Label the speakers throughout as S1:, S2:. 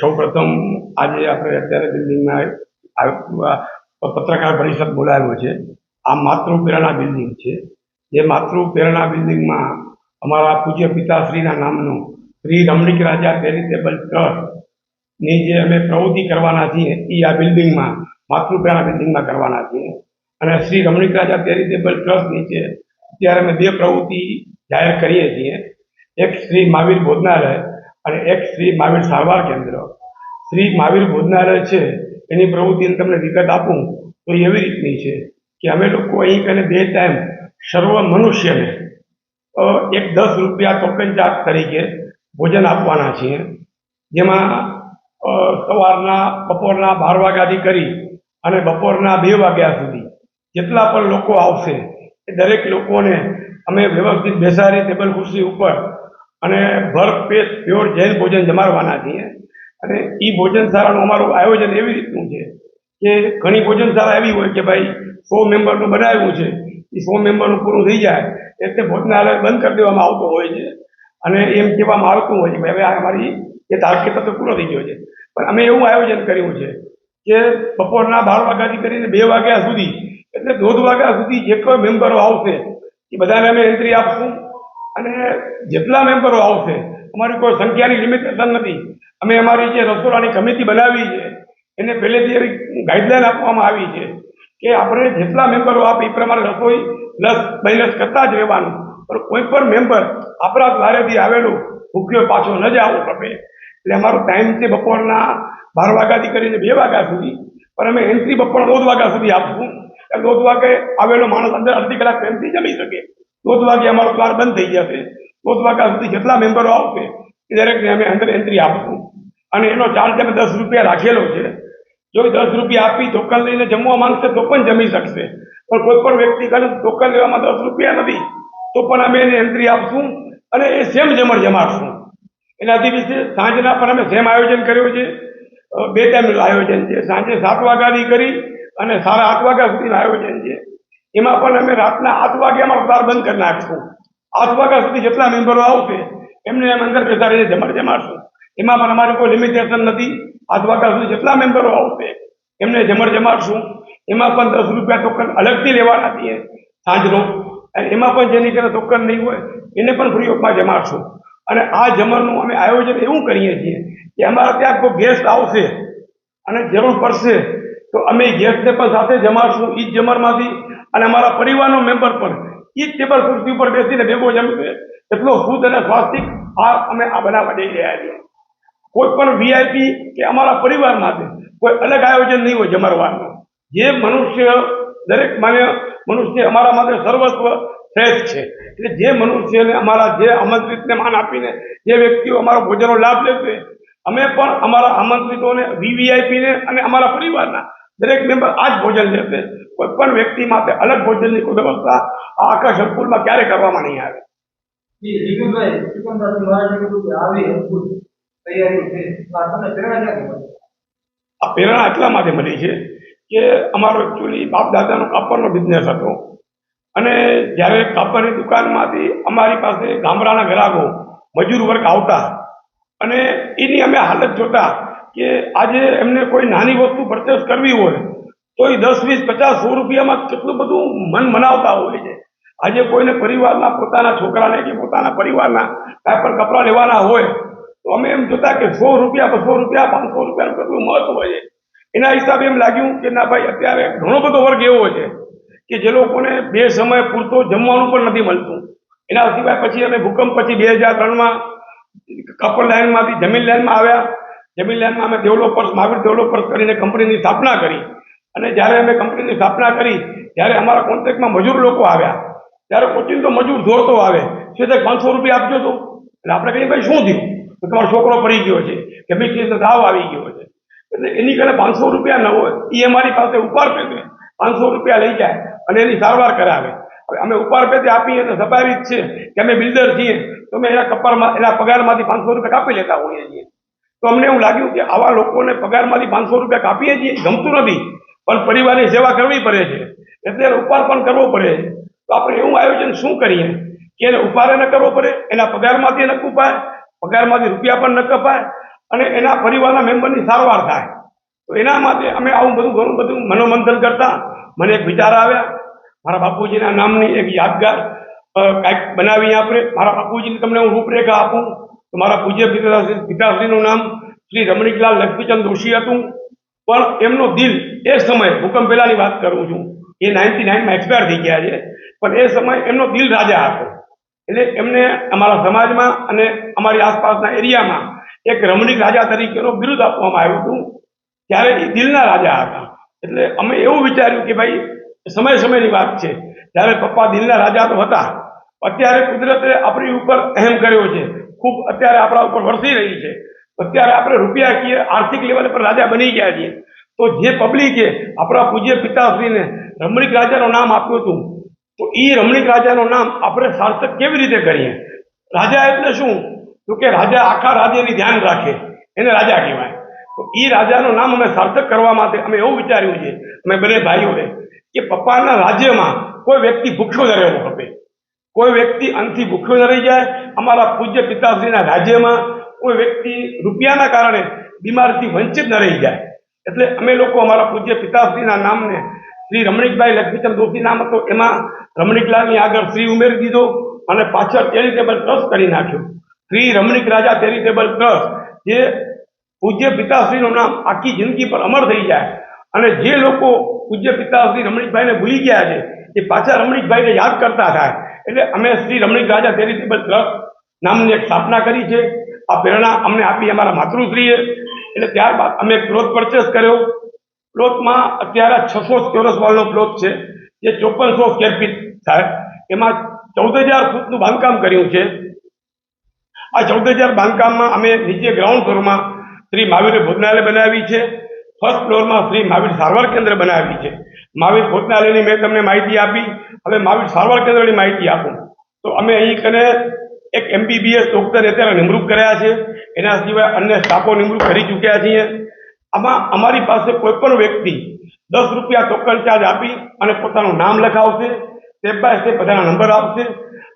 S1: સૌપ્રથમ આજે આપણે અત્યારે બિલ્ડિંગમાં પત્રકાર પરિષદ બોલાવ્યો છે. આ માતૃ પ્રેરણા બિલ્ડિંગ છે. જે માતૃ પ્રેરણા બિલ્ડિંગમાં અમારા પૂજ્ય પિતાશ્રીના નામનું શ્રી રમણીક રાજા ચેરિટેબલ ટ્રસ્ટની જે અમે પ્રવૃત્તિ કરવાના છીએ એ આ બિલ્ડિંગમાં માતૃ પ્રેરણા બિલ્ડિંગમાં કરવાના છીએ. અને શ્રી રમણીક રાજા ચેરિટેબલ ટ્રસ્ટ નીચે અત્યારે અમે બે પ્રવૃત્તિ જાહેર કરીએ છીએ. એક શ્રી મહાવીર ભોજનાલય અને એક શ્રી મહાવીર સારવાર કેન્દ્ર. શ્રી મહાવીર ભોજનાલય છે એની પ્રવૃત્તિને તમને વિગત આપું તો એવી રીતની છે કે અમે લોકો અહીં કને 2 ટાઈમ સર્વ મનુષ્યને એક 10 રૂપિયા ટોકન ચાર્જ તરીકે ભોજન આપવાના છીએ. જેમાં સવારના બપોરના 12 વાગ્યાથી કરી અને બપોરના 2 વાગ્યા સુધી જેટલા પણ લોકો આવશે એ દરેક લોકોને અમે વ્યવસ્થિત બેસાડી ટેબલ ખુરશી ઉપર અને ભરપેટ પ્યોર જૈન ભોજન જમાડવાના છીએ. અને એ ભોજનશાળાનું અમારું આયોજન એવી રીતનું છે કે ઘણી ભોજનશાળા એવી હોય કે ભાઈ 100 મેમ્બરનું બનાવ્યું છે, એ 100 મેમ્બરનું પૂરું થઈ જાય એટલે ભોજનાલય બંધ કરી દેવામાં આવતો હોય છે. અને એમ કહેવામાં આવતું હોય છે કે હવે અમારી એ ટાર્ગેટ તો પૂરો થઈ ગયો છે. પણ અમે એવું આયોજન કર્યું છે કે બપોરના 12 વાગ્યાથી કરીને 2 વાગ્યા સુધી એટલે 1:30 વાગ્યા સુધી જે કોઈ મેમ્બરો આવશે એ બધાને અમે એન્ટ્રી આપશું. અને જેટલા મેમ્બરો આવશે અમારી કોઈ સંખ્યાની લિમિટેશન નથી. અમે અમારી જે રસોડાની કમિટી બનાવી છે એને પહેલેથી એવી ગાઈડલાઈન આપવામાં આવી છે કે આપણે જેટલા મેમ્બરો આપે એ પ્રમાણે રસોઈ પ્લસ માઇનસ કરતા જ રહેવાનું. પણ કોઈ પણ મેમ્બર આપણા દ્વારેથી આવેલું ભૂખ્યો પાછો ન જ આવવો પડે. એટલે અમારો ટાઈમ છે બપોરના 12 વાગ્યાથી કરીને 2 વાગ્યા સુધી. પણ અમે એન્ટ્રી બપોરના 1:30 વાગ્યા સુધી આપશું. 1:30 વાગે આવેલો માણસ અંદર અડધી કલાક પ્રેમથી જમી શકે. 1:30 વાગે અમારો દ્વાર બંધ થઈ જશે. 1:30 વાગ્યા સુધી જેટલા મેમ્બરો આવશે એ દરેકને અમે અંદર એન્ટ્રી આપશું. અને એનો ચાર્જ અમે 10 રૂપિયા રાખેલો છે. જો 10 રૂપિયા આપી ટોકન લઈને જમવા માંગશે તો પણ જમી શકશે. પણ કોઈ પણ વ્યક્તિ કને ટોકન લેવામાં 10 રૂપિયા નથી તો પણ અમે એને એન્ટ્રી આપશું અને એ સેમ જમાડશું. એનાથી વિશે સાંજના પણ અમે સેમ આયોજન કર્યું છે. 2 ટાઈમનું આયોજન છે. સાંજે 7 વાગ્યાથી કરી અને 8:30 વાગ્યા સુધીનું આયોજન છે. એમાં પણ અમે રાતના 8 વાગ્યામાં દ્વાર બંધ કરી નાખશું. 8 વાગ્યા સુધી જેટલા મેમ્બરો આવશે એમને અમે અંદર બેસાડીને જમાડશું. એમાં પણ અમારે કોઈ લિમિટેશન નથી. 8 વાગ્યા સુધી જેટલા મેમ્બરો આવશે એમને જમાડશું. એમાં પણ 10 રૂપિયા ટોકન અલગથી લેવાના છીએ સાંજનો. અને એમાં પણ જેની ઘરે ટોકન નહીં હોય એને પણ ફ્રી ઓફમાં જમાડશું. અને આ જમણનું અમે આયોજન એવું કરીએ છીએ કે અમારા ત્યાં કોઈ ગેસ્ટ આવશે અને જરૂર પડશે તો અમે ગેસ્ટને પણ સાથે જમાડશું એ જ જમણમાંથી. અને અમારા પરિવારનો મેમ્બર પણ એ જ ટેબલ ખુરશી ઉપર બેસીને ભેગો જમશે. એટલો શુદ્ધ અને સ્વાસ્થિક અમે આ બનાવવા જઈ રહ્યા છીએ. કોઈ પણ વીઆઈપી કે અમારા પરિવારમાંથી કોઈ અલગ આયોજન નહીં હોય જમણવારનું. જે મનુષ્ય દરેક માન્ય મનુષ્ય અમારા માટે સર્વસ્વ શ્રેષ્ઠ છે. એટલે જે મનુષ્યને અમારા જે આમંત્રિતને માન આપીને જે વ્યક્તિઓ અમારો ભોજનનો લાભ લેશે અમે પણ અમારા આમંત્રિતોને વીવીઆઈપીને અને અમારા પરિવારના દરેક મેમ્બર આ જ ભોજન લેશે. કોઈ પણ વ્યક્તિ માટે અલગ ભોજનની કોઈ વ્યવસ્થા આ આખા સંકુલમાં ક્યારે કરવામાં નહીં આવે. આ પ્રેરણા એટલા માટે મળી છે કે અમારો એકચ્યુઅલી બાપ દાદાનો કાપડનો બિઝનેસ હતો. અને જ્યારે કાપડની દુકાનમાંથી અમારી પાસે ગામડાના ગ્રાહકો મજૂર વર્ગ આવતા અને એની અમે હાલત જોતા કે આજે એમને કોઈ નાની વસ્તુ પરચેસ કરવી હોય તો એ 10, 20, 50, 100 રૂપિયામાં કેટલું બધું મન મનાવતા હોય છે. આજે કોઈને પરિવારના પોતાના છોકરાને કે પોતાના પરિવારના કાંઈ પણ કપડાં લેવાના હોય તો અમે એમ જોતા કે 100 રૂપિયા, 200 રૂપિયા, 500 રૂપિયાનું કેટલું મહત્વ છે. એના હિસાબે એમ લાગ્યું કે ના ભાઈ અત્યારે ઘણો બધો વર્ગ એવો છે કે જે લોકોને 2 સમય પૂરતો જમવાનું પણ નથી મળતું. એના સિવાય પછી અમે ભૂકંપ પછી 2003માં કપડ લાઇનમાંથી જમીન લાઇનમાં આવ્યા. જમીન લાઇનમાં અમે ડેવલપર્સ મહાવીર ડેવલપર્સ કરીને કંપનીની સ્થાપના કરી. અને જ્યારે અમે કંપનીની સ્થાપના કરી ત્યારે અમારા કોન્ટ્રાક્ટમાં મજૂર લોકો આવ્યા ત્યારે ઓચિંતો મજૂર દોડતો આવે સીધા 500 રૂપિયા આપજો તો. એટલે આપણે કહીએ ભાઈ શું થયું તો તમારો છોકરો પડી ગયો છે કે મિસ્ત્રીનો તાવ આવી ગયો છે. એટલે એની ઘરે 500 રૂપિયા ન હોય એ અમારી પાસે ઉપાડ પેટે 500 રૂપિયા લઈ જાય અને એની સારવાર કરાવે. હવે અમે ઉપાડ પેટે આપીએ તો સ્વાભાવિક છે કે અમે બિલ્ડર છીએ તો અમે એના પગારમાંથી 500 રૂપિયા કાપી લેતા હોઈએ છીએ. તો અમને એવું લાગ્યું કે આવા લોકોને પગારમાંથી 500 રૂપિયા કાપીએ છીએ ગમતું નથી, પણ પરિવારની સેવા કરવી પડે છે એટલે ઉપાડ પણ કરવો પડે છે. તો આપણે એવું આયોજન શું કરીએ કે એને ઉપાડે ન કરવો પડે, એના પગારમાંથી ન કપાય, પગારમાંથી રૂપિયા પણ ન કપાય અને એના પરિવારના મેમ્બરની સારવાર થાય. તો એના માટે અમે આવું બધું ઘણું બધું મનોમંથન કરતા મને એક વિચાર આવ્યા, મારા બાપુજીના નામની એક યાદગાર કાંઈક બનાવી આપણે. મારા બાપુજીને તમને હું રૂપરેખા આપું તો મારા પૂજ્ય પિતાશ્રીનું નામ શ્રી રમણીકલાલ લક્ષ્મીચંદ દોશી હતું, પણ એમનો દિલ એ સમય ભૂકંપ પહેલાની વાત કરું છું, એ 99માં એક્સપાયર થઈ ગયા છે, પણ એ સમય એમનો દિલ રાજા હતો. એટલે એમને અમારા સમાજમાં અને અમારી આસપાસના એરિયામાં એક રમણીક રાજા તરીકેનો બિરુદ આપવામાં આવ્યું હતું. ત્યારે એ દિલના રાજા હતા. એટલે અમે એવું વિચાર્યું કે ભાઈ સમયની વાત છે, જ્યારે પપ્પા દિલના રાજા તો હતા, અત્યારે કુદરતે આપણી ઉપર અહેમ કર્યો છે, ખૂબ અત્યારે આપણા ઉપર વરસી રહી છે. અત્યારે આપણે રૂપિયાકીય આર્થિક લેવલ પર રાજા બની ગયા છીએ. તો જે પબ્લિકે આપણા પૂજ્ય પિતાશ્રીને રમણીક રાજાનું નામ આપ્યું હતું, તો એ રમણીક રાજાનું નામ આપણે સાર્થક કેવી રીતે કરીએ? રાજા એટલે શું? તો કે રાજા આખા રાજ્યની ધ્યાન રાખે, એને રાજા કહેવાય. તો એ રાજાનું નામ અમે સાર્થક કરવા માટે અમે એવું વિચાર્યું છે, અમે બંને ભાઈઓએ, કે પપ્પાના રાજ્યમાં કોઈ વ્યક્તિ ભૂખ્યો ન રહેવો ખપે, કોઈ વ્યક્તિ અન્નથી ભૂખ્યો ન રહી જાય. અમારા પૂજ્ય પિતાશ્રીના રાજ્યમાં કોઈ વ્યક્તિ રૂપિયાના કારણે બીમારથી વંચિત ન રહી જાય. એટલે અમે લોકો અમારા પૂજ્ય પિતાશ્રીના નામને શ્રી રમણીકભાઈ લક્ષ્મીચંદ દોશી નામ હતો, એમાં રમણીકલાલની આગળ શ્રી ઉમેરી દીધો અને પાછળ ચેરિટેબલ ટ્રસ્ટ કરી નાખ્યો, શ્રી રમણીક રાજા ચેરિટેબલ ટ્રસ્ટ. જે પૂજ્ય પિતાશ્રીનું નામ આખી જિંદગી પર અમર થઈ જાય અને જે લોકો પૂજ્ય પિતાશ્રી રમણીકભાઈને ભૂલી ગયા છે એ પાછા રમણીકભાઈને યાદ કરતા થાય. એટલે અમે શ્રી રમણીક રાજા ચેરિટેબલ ટ્રસ્ટ નામની એક સ્થાપના કરી છે. આ પ્રેરણા અમને આપી અમારા માતૃશ્રીએ. એટલે ત્યારબાદ અમે પ્લોટ પરચેસ કર્યો. પ્લોટમાં અત્યારે 600 ચોરસ વાળનો પ્લોટ છે, જે 5400 સ્ક્વેર ફીટ થાય. એમાં 14,000 ફૂટનું બાંધકામ કર્યું છે. આ 14,000 બાંધકામમાં અમે નીચે ગ્રાઉન્ડ ફ્લોરમાં શ્રી મહાવીર ભોજનાલય બનાવી છે, ફર્સ્ટ ફ્લોરમાં શ્રી મહાવીર સારવાર કેન્દ્ર બનાવી છે. મહાવીર ભોજનાલયની મેં તમને માહિતી આપી, હવે મહાવીર સારવાર કેન્દ્રની માહિતી આપું તો અમે અહીં કને એક MBBS ડોક્ટર અત્યારે નિમણૂક કર્યા છે, એના સિવાય અન્ય સ્ટાફો નિમણૂક કરી ચૂક્યા છીએ. આમાં અમારી પાસે કોઈ પણ વ્યક્તિ 10 રૂપિયા ટોકન ચાર્જ આપી અને પોતાનું નામ લખાવશે, સ્ટેપ બાય સ્ટેપ બધાના નંબર આપશે.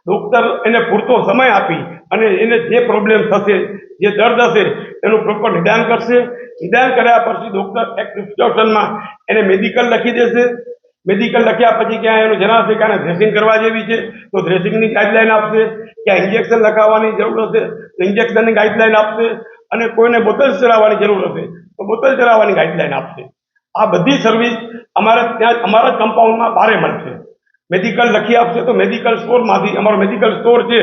S1: ડોક્ટર એને પૂરતો સમય આપી અને એને જે પ્રોબ્લેમ થશે, જે દર્દ હશે એનું પ્રોપર નિદાન કરશે. નિદાન કર્યા પછી ડોક્ટર એક પ્રિસ્ક્રિપ્શનમાં એને મેડિકલ લખી દેશે. મેડિકલ લખ્યા પછી ક્યાં એનું જણાવશે કે આને ડ્રેસિંગ કરવા જેવી છે તો ડ્રેસિંગની ગાઈડલાઈન આપશે, ક્યાં ઇન્જેક્શન લખાવવાની જરૂર હશે તો ઇન્જેક્શનની ગાઈડલાઈન આપશે, અને કોઈને બોટલ ચડાવવાની જરૂર હશે તો બોટલ ચડાવવાની ગાઈડલાઈન આપશે. આ બધી સર્વિસ અમારે ત્યાં અમારા કમ્પાઉન્ડમાં બારે મળશે. મેડિકલ લખી આપશે તો મેડિકલ સ્ટોરમાંથી, અમારો મેડિકલ સ્ટોર છે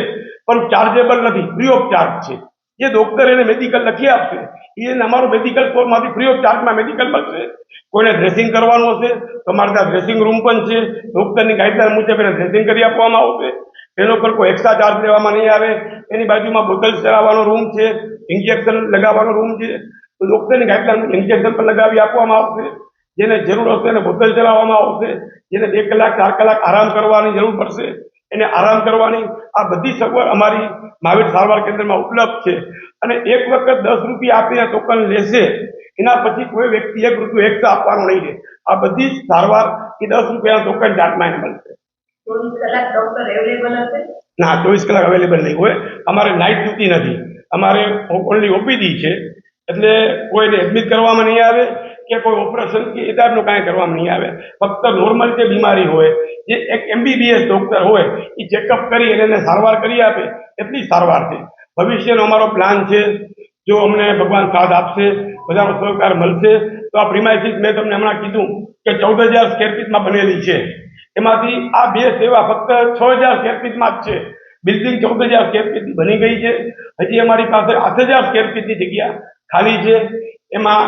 S1: પણ ચાર્જેબલ નથી, ફ્રી ઓફ ચાર્જ છે. જે ડોક્ટર એને મેડિકલ લખી આપશે એને અમારો મેડિકલ સ્ટોરમાંથી ફ્રી ઓફ ચાર્જમાં મેડિકલ મળશે. કોઈને ડ્રેસિંગ કરવાનું હશે તો અમારે ત્યાં ડ્રેસિંગ રૂમ પણ છે, ડોક્ટરની ગાઈડલાઈન મુજબ એને ડ્રેસિંગ કરી આપવામાં આવશે. એનો પર કોઈ એક્સ્ટ્રા ચાર્જ લેવામાં નહીં આવે. એની બાજુમાં બોટલ ચડાવવાનો રૂમ છે, ઇન્જેક્શન લગાવવાનો રૂમ છે, તો ડોક્ટરની ગાઈડલાઈન ઇન્જેક્શન પણ લગાવી આપવામાં આવશે. જેને જરૂર હશે એને બોટલ ચડાવવામાં આવશે. જેને 2 કલાક 4 કલાક આરામ કરવાની જરૂર પડશે એને આરામ કરવાની. આ બધી સગવડ અમારી મહાવીર સારવાર કેન્દ્રમાં ઉપલબ્ધ છે. અને એક વખત 10 રૂપિયા આપીને ટોકન લેશે, એના પછી કોઈ વ્યક્તિ 1 રૂપિયો એક્સ્ટ્રા આપવાનો નહીં રહે. આ બધી સારવાર એ 10 રૂપિયાના ટોકન ચાર્જમાં એને મળશે.
S2: 24 કલાક ડોક્ટર અવેલેબલ હશે?
S1: ના, 24 કલાક અવેલેબલ નહીં હોય. અમારે નાઇટ ડ્યુટી નથી, અમારે ઓનલી ઓપીડી છે. એટલે કોઈને એડમિટ કરવામાં નહીં આવે કે કોઈ ઓપરેશન કે એ ટાઈપનું કાંઈ કરવામાં નહીં આવે. ફક્ત નોર્મલ જે બીમારી હોય, જે એક MBBS ડોક્ટર હોય એ ચેકઅપ કરી અને એને સારવાર કરી આપે, એટલી સારવાર છે. ભવિષ્યનો અમારો પ્લાન છે, જો અમને ભગવાન સાથ આપશે, બધાનો સહકાર મળશે તો આ પ્રિમાઇસીસ મેં તમને હમણાં કીધું કે 14,000 સ્ક્વેર ફીટમાં બનેલી છે. એમાંથી આ 2 સેવા ફક્ત 6,000 સ્ક્વેર ફીટમાં જ છે. બિલ્ડિંગ 14,000 સ્ક્વેર ફીટની બની ગઈ છે. હજી અમારી પાસે 8,000 સ્ક્વેર ફીટની જગ્યા ખાલી છે. એમાં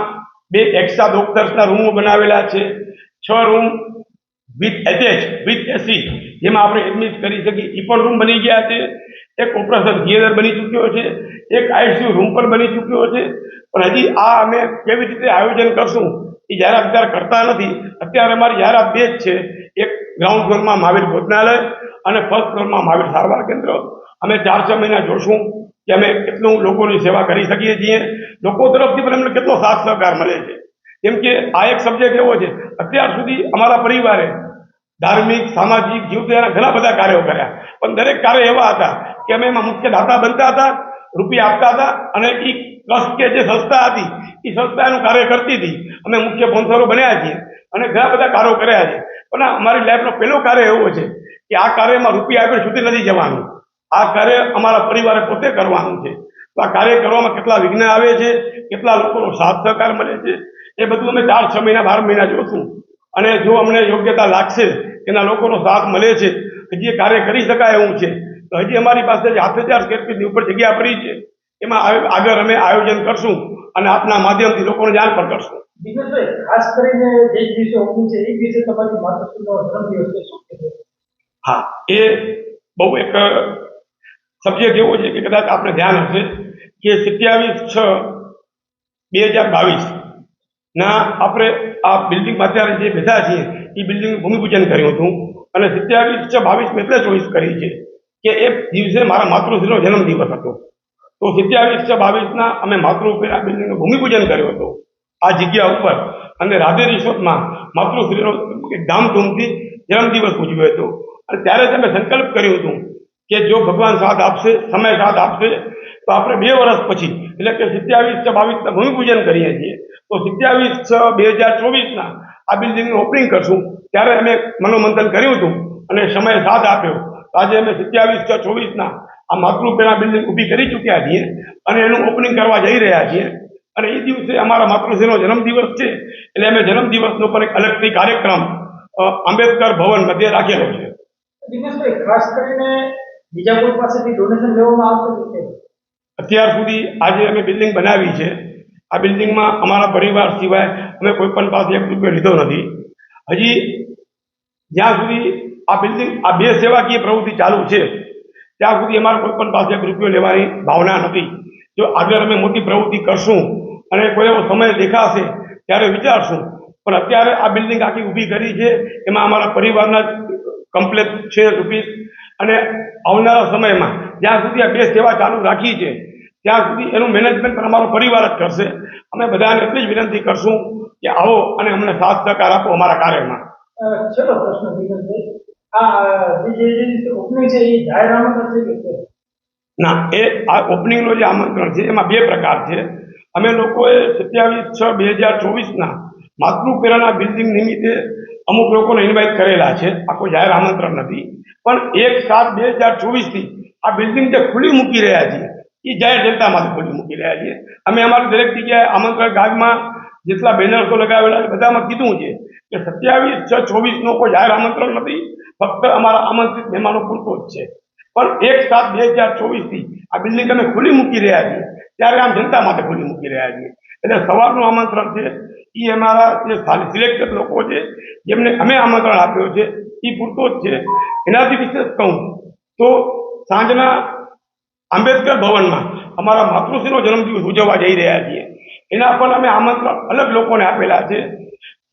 S1: 2 એક્સ્ટ્રા ડોક્ટર્સના રૂમો બનાવેલા છે, 6 રૂમ વિથ એટેચ વિથ એસી, જેમાં આપણે એડમિટ કરી શકીએ એ પણ રૂમ બની ગયા છે. એક ઓપરેશન થિયેટર બની ચૂક્યો છે, એક ICU રૂમ પણ બની ચૂક્યો છે. પણ હજી આ અમે કેવી રીતે આયોજન કરશું એ જાહેરાત અત્યારે કરતા નથી. અત્યારે અમારી જાહેરાત 2 જ છે, એક ગ્રાઉન્ડ ફ્લોરમાં મહાવીર ભોજનાલય અને ફર્સ્ટ ફ્લોરમાં મહાવીર સારવાર કેન્દ્ર. અમે 4-6 મહિના જોશું કે અમે કેટલું લોકોની સેવા કરી શકીએ છીએ, લોકો તરફથી પણ અમને કેટલો સાથ સહકાર મળે છે. કેમ કે આ એક સબ્જેક્ટ એવો છે, અત્યાર સુધી અમારા પરિવારે ધાર્મિક સામાજિક જીવદયાના ઘણા બધા કાર્યો કર્યા, પણ દરેક કાર્ય એવા હતા કે અમે એમાં મુખ્ય દાતા બનતા હતા, રૂપિયા આપતા હતા અને એ ટ્રસ્ટ કે જે સંસ્થા હતી એ સંસ્થાનું કાર્ય કરતી હતી. અમે મુખ્ય સ્પોન્સરો બન્યા છીએ અને ઘણા બધા કાર્યો કર્યા છે. પણ અમારી લાઈફનો પહેલો કાર્ય એવો છે કે આ કાર્યમાં રૂપિયા આગળ સુધી નથી જવાનું. આ કાર્ય અમારા પરિવારે પોતે કરવાનું છે. તો આ કાર્ય કરવામાં કેટલા વિઘ્ન આવે છે, કેટલા લોકોનો સાથ સહકાર મળે છે, એ બધું અમે 4-6 મહિના 12 મહિના જોશું. અને જો અમને યોગ્યતા લાગશે, એના લોકોનો સાથ મળે છે, હજી એ કાર્ય કરી શકાય એવું છે, તો હજી અમારી પાસે જે 7000 સ્ક્વેર ફીટની ઉપર જગ્યા પડી છે, એમાં આગળ અમે આયોજન કરશું અને આપના માધ્યમથી લોકોને જાણ પણ કરશું.
S3: દિનેશભાઈ, ખાસ કરીને જે દિવસે ઓપનિંગ છે એ દિવસે તમારી માતૃશ્રીનો જન્મદિવસ છે, શું કહેશો?
S1: હા, એ બહુ એક સબ્જેક્ટ એવો છે કે કદાચ આપણે ધ્યાન હશે કે 27/6/2022 ના આપણે આ બિલ્ડિંગમાં અત્યારે જે બેઠા છીએ એ બિલ્ડિંગનું ભૂમિપૂજન કર્યું હતું અને 27/6/22 એટલે ચોઈસ કરી છે કે એ દિવસે મારા માતૃશ્રીનો જન્મદિવસ હતો. તો 27/6/22 અમે માતૃપેરા બિલ્ડિંગનું ભૂમિપૂજન કર્યું હતું આ જગ્યા ઉપર અને રાધે રિસોર્ટમાં માતૃશ્રીનો ધામધૂમથી જન્મદિવસ ઉજવ્યો હતો. અને ત્યારે જ અમે સંકલ્પ કર્યું હતું કે જો ભગવાન સાથ આપશે, સમય સાથ આપશે, તો આપણે 2 વર્ષ પછી એટલે કે 27/6/22 ભૂમિપૂજન કરીએ છીએ, તો 27/6/2024 આ બિલ્ડિંગનું ઓપનિંગ કરશું. ત્યારે અમે મનોમંથન કર્યું હતું અને સમય સાથ આપ્યો. આજે અમે 27/6/24 આ માતૃપેરા બિલ્ડિંગ ઊભી કરી ચૂક્યા છીએ અને એનું ઓપનિંગ કરવા જઈ રહ્યા છીએ. અને એ દિવસે અમારા માતૃશ્રીનો જન્મદિવસ છે એટલે અમે જન્મદિવસનો પણ એક અલગથી કાર્યક્રમ આંબેડકર ભવન મધ્યે રાખેલો છે.
S3: દિનેશભાઈ, ખાસ કરીને બીજા કોઈ પાસેથી ડોનેશન લેવામાં આવશે કે
S1: અત્યાર સુધી આજે અમે બિલ્ડિંગ બનાવી છે, આ બિલ્ડિંગમાં અમારા પરિવાર સિવાય અમે કોઈ પણ પાસે 1 રૂપિયો લીધો નથી. હજી જ્યાં સુધી આ બિલ્ડિંગ આ 2 સેવાકીય પ્રવૃત્તિ ચાલુ છે ત્યાં સુધી અમારે કોઈ પણ પાસે 1 રૂપિયો લેવાની ભાવના નથી. જો આગળ અમે મોટી પ્રવૃત્તિ કરશું અને કોઈ એવો સમય દેખાશે ત્યારે વિચારશું, પણ અત્યારે આ બિલ્ડિંગ આખી ઊભી કરી છે એમાં અમારા પરિવારના કમ્પ્લેટ છે રૂપીસ. અને આવનારા સમયમાં જ્યાં સુધી આ 2 સેવા ચાલુ રાખી છે ત્યાં સુધી એનું મેનેજમેન્ટ પણ અમારો પરિવાર જ કરશે. અમે બધાને એટલી જ વિનંતી કરશું કે આવો અને અમને સાથ સહકાર આપો અમારા કાર્યમાં.
S3: ચલો પ્રશ્ન દિનેશભાઈ, આ જે ઓપનિંગ છે એ જાહેર આમંત્રણ છે કે
S1: ના, એ આ ઓપનિંગનો જે આમંત્રણ છે એમાં 2 પ્રકાર છે. અમે લોકોએ 27/6/2024 માતૃપેરાના બિલ્ડિંગ નિમિત્તે અમુક લોકોને ઇન્વાઇટ કરેલા છે. આ કોઈ જાહેર આમંત્રણ નથી, પણ 1/7/2024 આ બિલ્ડિંગ જે ખુલ્લી મૂકી રહ્યા છીએ એ જાહેર જનતા માટે ખુલ્લી મૂકી રહ્યા છીએ. અમે અમારી દરેક જગ્યાએ આમંત્રણ કાર્ડમાં જેટલા બેનર્સો લગાવેલા છે બધામાં કીધું છે કે 27/6/24 કોઈ જાહેર આમંત્રણ નથી, ફક્ત અમારા આમંત્રિત મહેમાનો પૂરતો જ છે. પણ 1/7/2024 આ બિલ્ડિંગ અમે ખુલ્લી મૂકી રહ્યા છીએ ત્યારે આમ જનતા માટે ખુલ્લી મૂકી રહ્યા છીએ. એટલે સવારનું આમંત્રણ છે એ અમારા જે સિલેક્ટેડ લોકો છે જેમને અમે આમંત્રણ આપ્યો છે એ પૂરતો જ છે. એનાથી વિશેષ કહું તો સાંજના આંબેડકર ભવનમાં અમારા માતૃશ્રીનો જન્મદિવસ ઉજવવા જઈ રહ્યા છીએ. એના પણ અમે આમંત્રણ અલગ લોકોને આપેલા છે.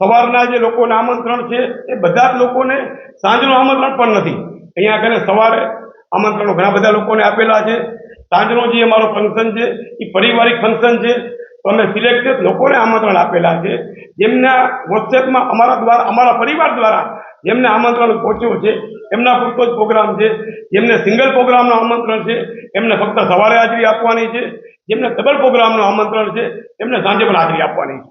S1: સવારના જે લોકોને આમંત્રણ છે એ બધા જ લોકોને સાંજનું આમંત્રણ પણ નથી. અહીંયા આગળ સવારે આમંત્રણો ઘણા બધા લોકોને આપેલા છે. સાંજનો જે અમારો ફંક્શન છે એ પારિવારિક ફંક્શન છે, તો અમે સિલેક્ટેડ લોકોને આમંત્રણ આપેલા છે જેમના વોટ્સએપમાં અમારા પરિવાર દ્વારા જેમને આમંત્રણ પહોંચ્યું છે એમના પૂરતો જ પ્રોગ્રામ છે. જેમને સિંગલ પ્રોગ્રામનું આમંત્રણ છે એમને ફક્ત સવારે હાજરી આપવાની છે. જેમને ડબલ પ્રોગ્રામનું આમંત્રણ છે એમને સાંજે પણ હાજરી આપવાની છે.